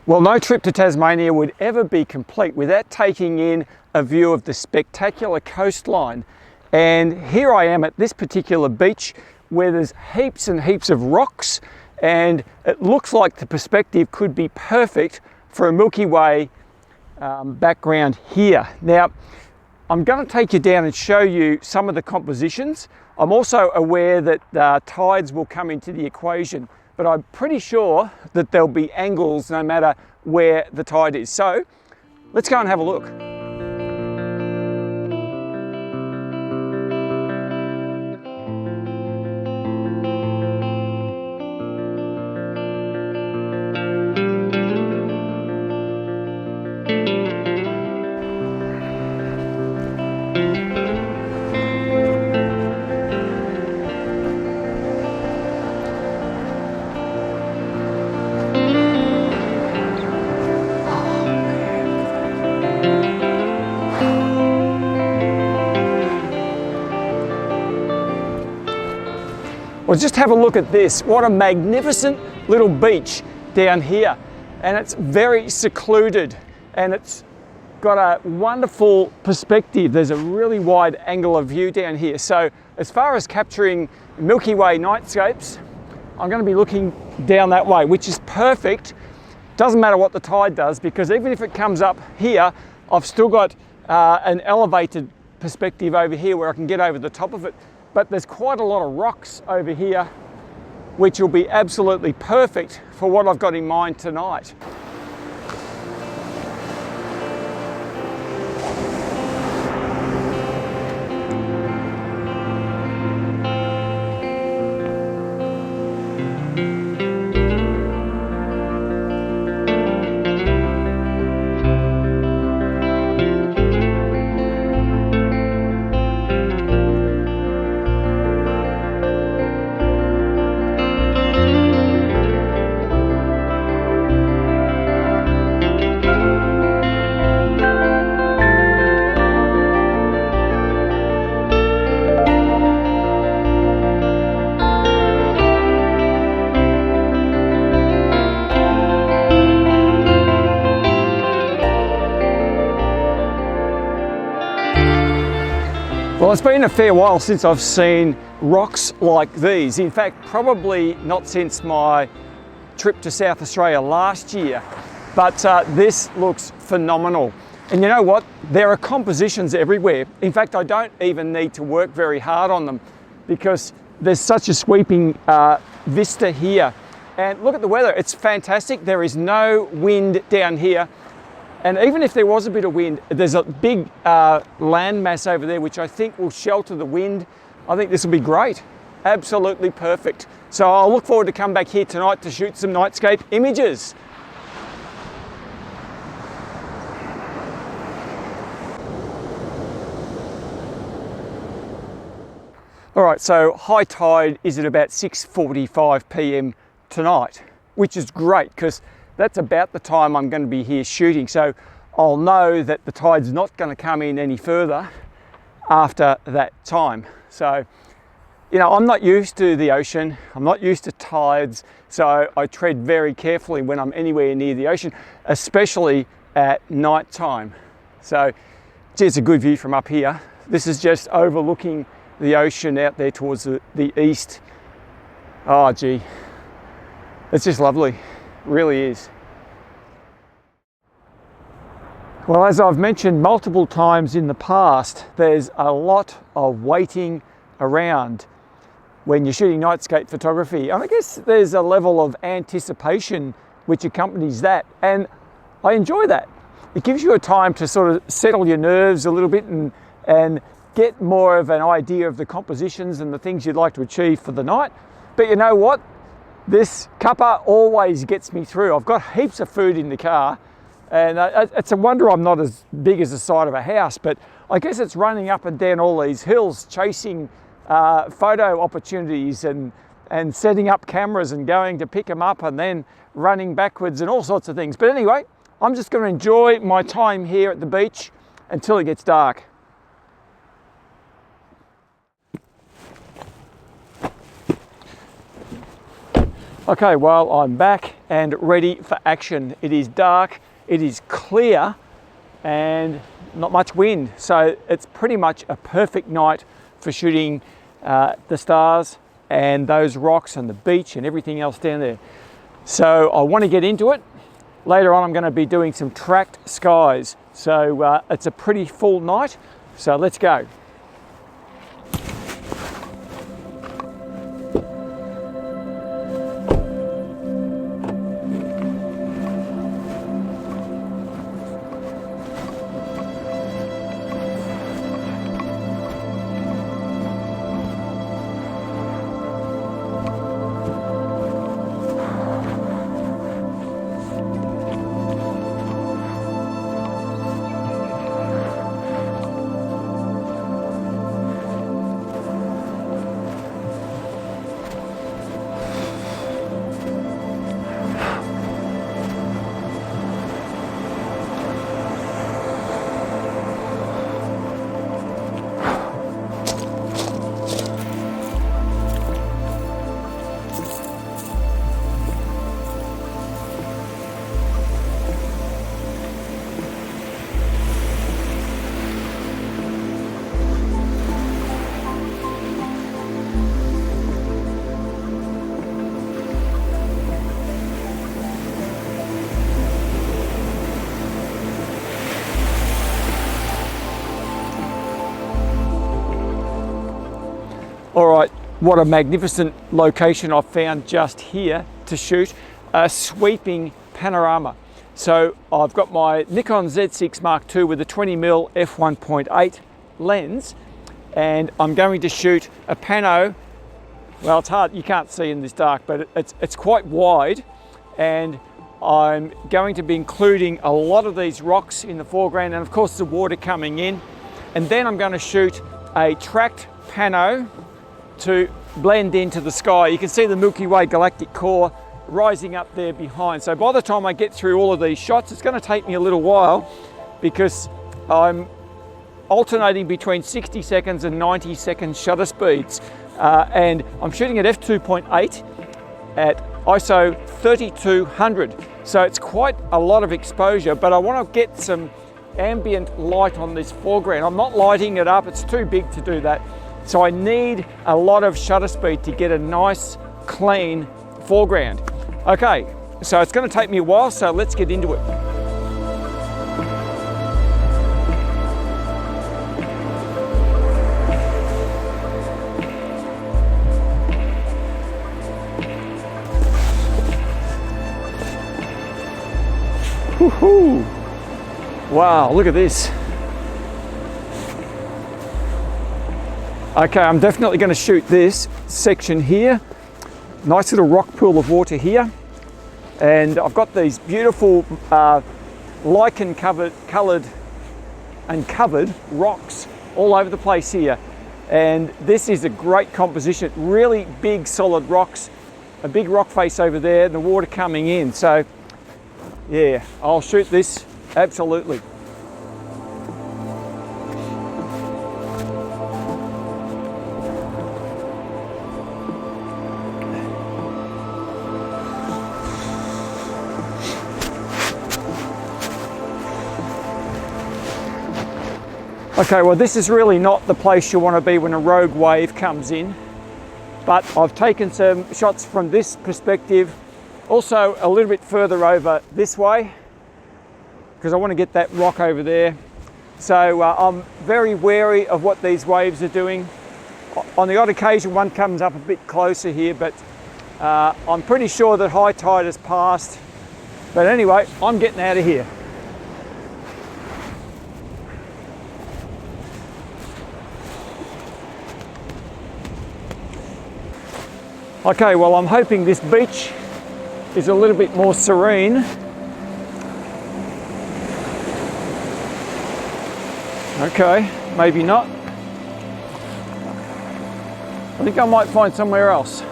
Well, no trip to Tasmania would ever be complete without taking in a view of the spectacular coastline. And here I am at this particular beach where there's heaps and heaps of rocks, and it looks like the perspective could be perfect for a Milky Way background here. Now, I'm going to take you down and show you some of the compositions. I'm also aware that tides will come into the equation, but I'm pretty sure that there'll be angles no matter where the tide is. So let's go and have a look. Well, just have a look at this. What a magnificent little beach down here. And it's very secluded and it's got a wonderful perspective. There's a really wide angle of view down here. So as far as capturing Milky Way nightscapes, I'm going to be looking down that way, which is perfect. Doesn't matter what the tide does, because even if it comes up here, I've still got an elevated perspective over here where I can get over the top of it. But there's quite a lot of rocks over here, which will be absolutely perfect for what I've got in mind tonight. Well, it's been a fair while since I've seen rocks like these. In fact, probably not since my trip to South Australia last year, but this looks phenomenal. And you know what? There are compositions everywhere. In fact, I don't even need to work very hard on them because there's such a sweeping vista here. And look at the weather, it's fantastic. There is no wind down here. And even if there was a bit of wind, there's a big land mass over there, which I think will shelter the wind. I think this will be great. Absolutely perfect. So I'll look forward to come back here tonight to shoot some nightscape images. All right, so high tide is at about 6:45 p.m. tonight, which is great because that's about the time I'm going to be here shooting. So I'll know that the tide's not going to come in any further after that time. So, you know, I'm not used to the ocean. I'm not used to tides. So I tread very carefully when I'm anywhere near the ocean, especially at night time. So, gee, it's a good view from up here. This is just overlooking the ocean out there towards the east. Oh, gee, it's just lovely. Really is. Well, as I've mentioned multiple times in the past, there's a lot of waiting around when you're shooting nightscape photography. And I guess there's a level of anticipation which accompanies that, and I enjoy that. It gives you a time to sort of settle your nerves a little bit and get more of an idea of the compositions and the things you'd like to achieve for the night. But you know what? This cuppa always gets me through. I've got heaps of food in the car, and it's a wonder I'm not as big as the side of a house, but I guess it's running up and down all these hills, chasing photo opportunities and setting up cameras and going to pick them up and then running backwards and all sorts of things. But anyway, I'm just going to enjoy my time here at the beach until it gets dark. Okay, well, I'm back and ready for action. It is dark, it is clear, and not much wind. So it's pretty much a perfect night for shooting the stars and those rocks and the beach and everything else down there. So I want to get into it. Later on, I'm going to be doing some tracked skies. So it's a pretty full night. So let's go. All right, what a magnificent location I've found just here to shoot a sweeping panorama. So I've got my Nikon Z6 Mark II with a 20mm f1.8 lens, and I'm going to shoot a pano. Well, it's hard, you can't see in this dark, but it's quite wide, and I'm going to be including a lot of these rocks in the foreground and of course the water coming in. And then I'm going to shoot a tracked pano to blend into the sky. You can see the Milky Way galactic core rising up there behind. So by the time I get through all of these shots, it's going to take me a little while because I'm alternating between 60 seconds and 90 second shutter speeds. And I'm shooting at f2.8 at ISO 3200. So it's quite a lot of exposure, but I want to get some ambient light on this foreground. I'm not lighting it up, it's too big to do that. So I need a lot of shutter speed to get a nice, clean foreground. Okay, so it's going to take me a while, so let's get into it. Woohoo! Wow, look at this. Okay, I'm definitely going to shoot this section here. Nice little rock pool of water here. And I've got these beautiful lichen coloured rocks all over the place here. And this is a great composition, really big solid rocks, a big rock face over there and the water coming in. So yeah, I'll shoot this absolutely. Okay, well this is really not the place you want to be when a rogue wave comes in, but I've taken some shots from this perspective, also a little bit further over this way, because I want to get that rock over there. So I'm very wary of what these waves are doing. On the odd occasion one comes up a bit closer here, but I'm pretty sure that high tide has passed. But anyway, I'm getting out of here. Okay, well I'm hoping this beach is a little bit more serene. Okay, maybe not. I think I might find somewhere else.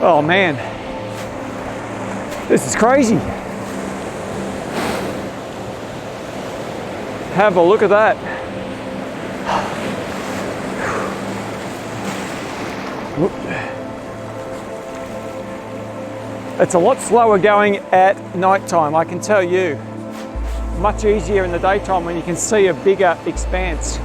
Oh man, this is crazy. Have a look at that. Whoop. It's a lot slower going at night time, I can tell you. Much easier in the daytime when you can see a bigger expanse.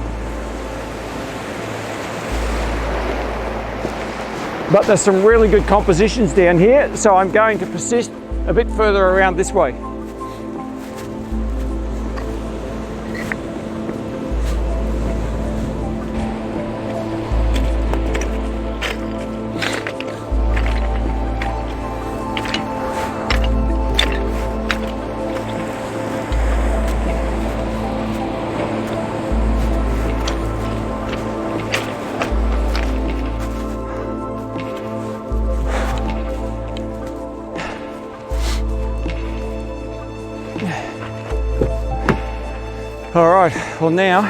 But there's some really good compositions down here, so I'm going to persist a bit further around this way. All right, well now,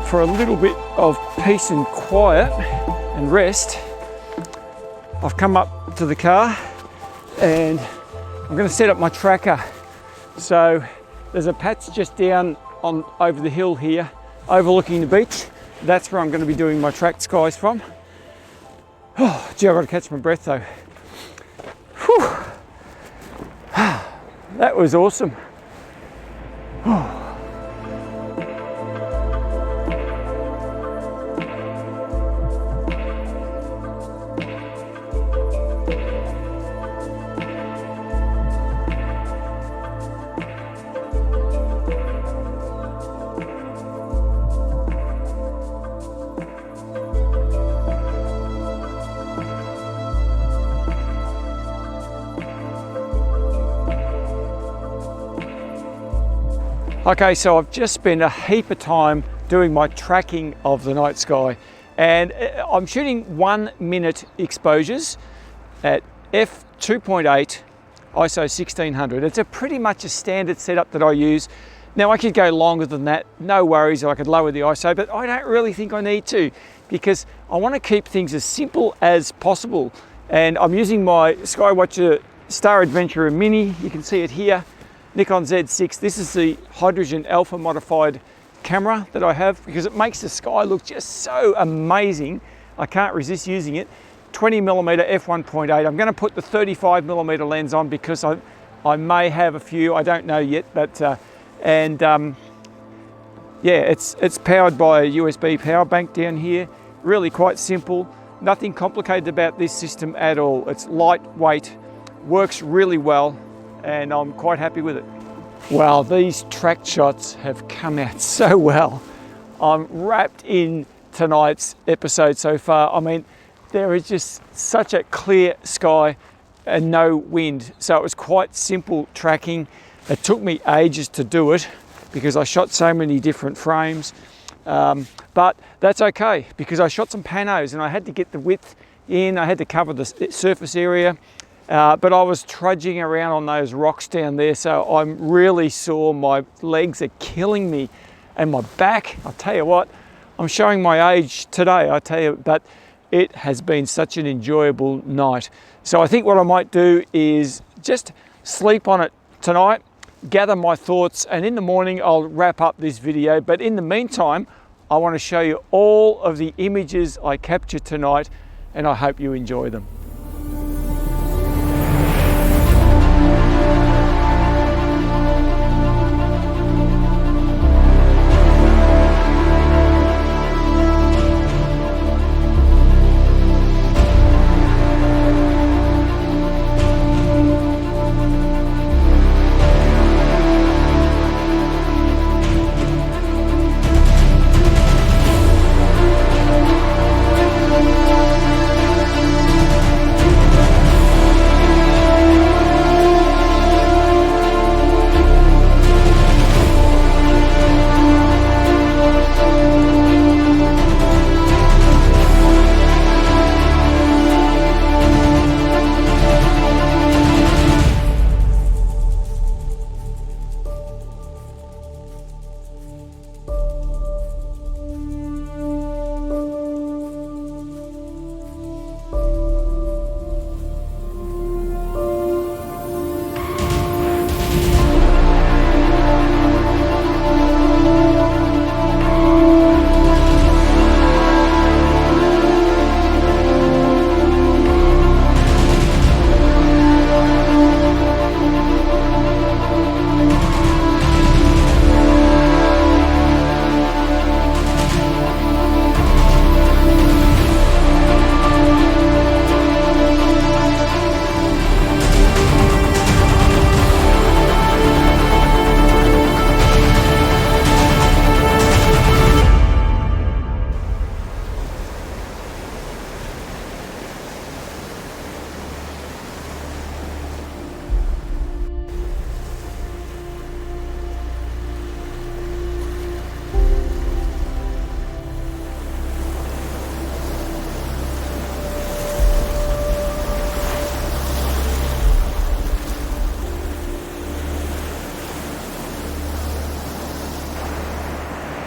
for a little bit of peace and quiet and rest, I've come up to the car and I'm going to set up my tracker. So there's a patch just down on over the hill here, overlooking the beach. That's where I'm going to be doing my tracked skies from. Oh, gee, I've got to catch my breath though. Whew. That was awesome. Oh. Okay, so I've just spent a heap of time doing my tracking of the night sky, and I'm shooting 1 minute exposures at f2.8 ISO 1600. It's pretty much a standard setup that I use. Now I could go longer than that, no worries, I could lower the ISO, but I don't really think I need to because I want to keep things as simple as possible. And I'm using my Skywatcher Star Adventurer Mini, you can see it here. Nikon Z6, this is the hydrogen alpha modified camera that I have because it makes the sky look just so amazing. I can't resist using it. 20mm f1.8. I'm going to put the 35mm lens on because I may have a few, I don't know yet, but yeah, it's powered by a USB power bank down here. Really quite simple. Nothing complicated about this system at all. It's lightweight, works really well, and I'm quite happy with it. Wow, these tracked shots have come out so well. I'm wrapped in tonight's episode so far. I mean, there is just such a clear sky and no wind. So it was quite simple tracking. It took me ages to do it because I shot so many different frames. But that's okay because I shot some panos and I had to get the width in. I had to cover the surface area. But I was trudging around on those rocks down there, so I'm really sore. My legs are killing me and my back. I'll tell you what, I'm showing my age today, I tell you, but it has been such an enjoyable night. So I think what I might do is just sleep on it tonight, gather my thoughts, and in the morning I'll wrap up this video. But in the meantime, I want to show you all of the images I captured tonight, and I hope you enjoy them.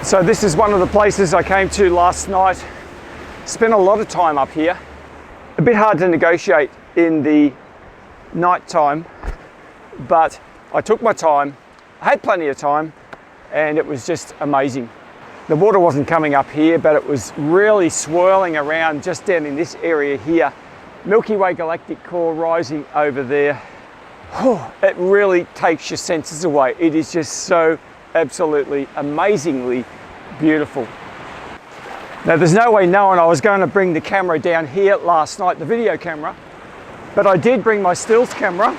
So this is one of the places I came to last night. Spent a lot of time up here. A bit hard to negotiate in the night time, but I took my time. I had plenty of time and it was just amazing. The water wasn't coming up here, but it was really swirling around just down in this area here. Milky Way galactic core rising over there. It really takes your senses away. It is just so absolutely amazingly beautiful. Now there's no way knowing I was going to bring the camera down here last night, the video camera, but I did bring my stills camera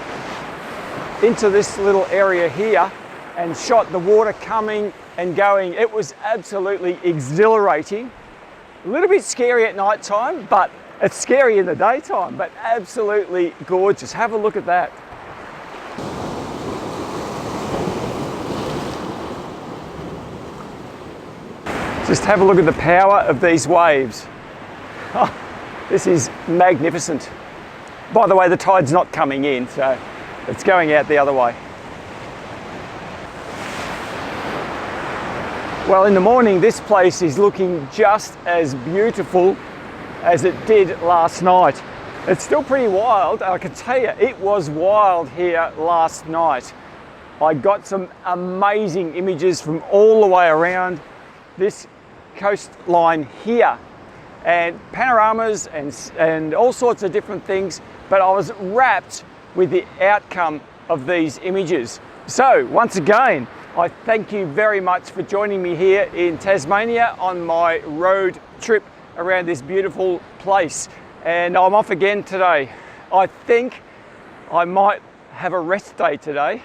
into this little area here and shot the water coming and going. It was absolutely exhilarating. A little bit scary at night time, but it's scary in the daytime, but absolutely gorgeous. Have a look at that. Just have a look at the power of these waves. Oh, this is magnificent. By the way, the tide's not coming in, so it's going out the other way. Well, in the morning, this place is looking just as beautiful as it did last night. It's still pretty wild. I can tell you, it was wild here last night. I got some amazing images from all the way around this coastline here, and panoramas and all sorts of different things, but I was wrapped with the outcome of these images. So once again, I thank you very much for joining me here in Tasmania on my road trip around this beautiful place, and I'm off again today. I think I might have a rest day today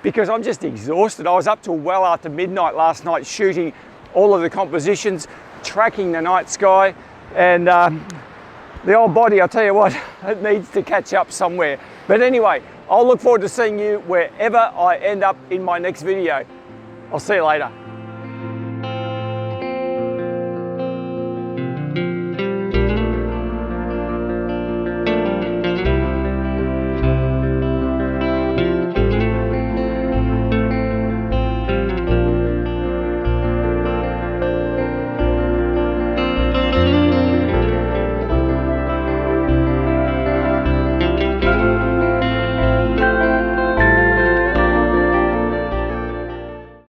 because I'm just exhausted. I was up till well after midnight last night shooting all of the compositions, tracking the night sky, and the old body, I'll tell you what, it needs to catch up somewhere. But anyway, I'll look forward to seeing you wherever I end up in my next video. I'll see you later.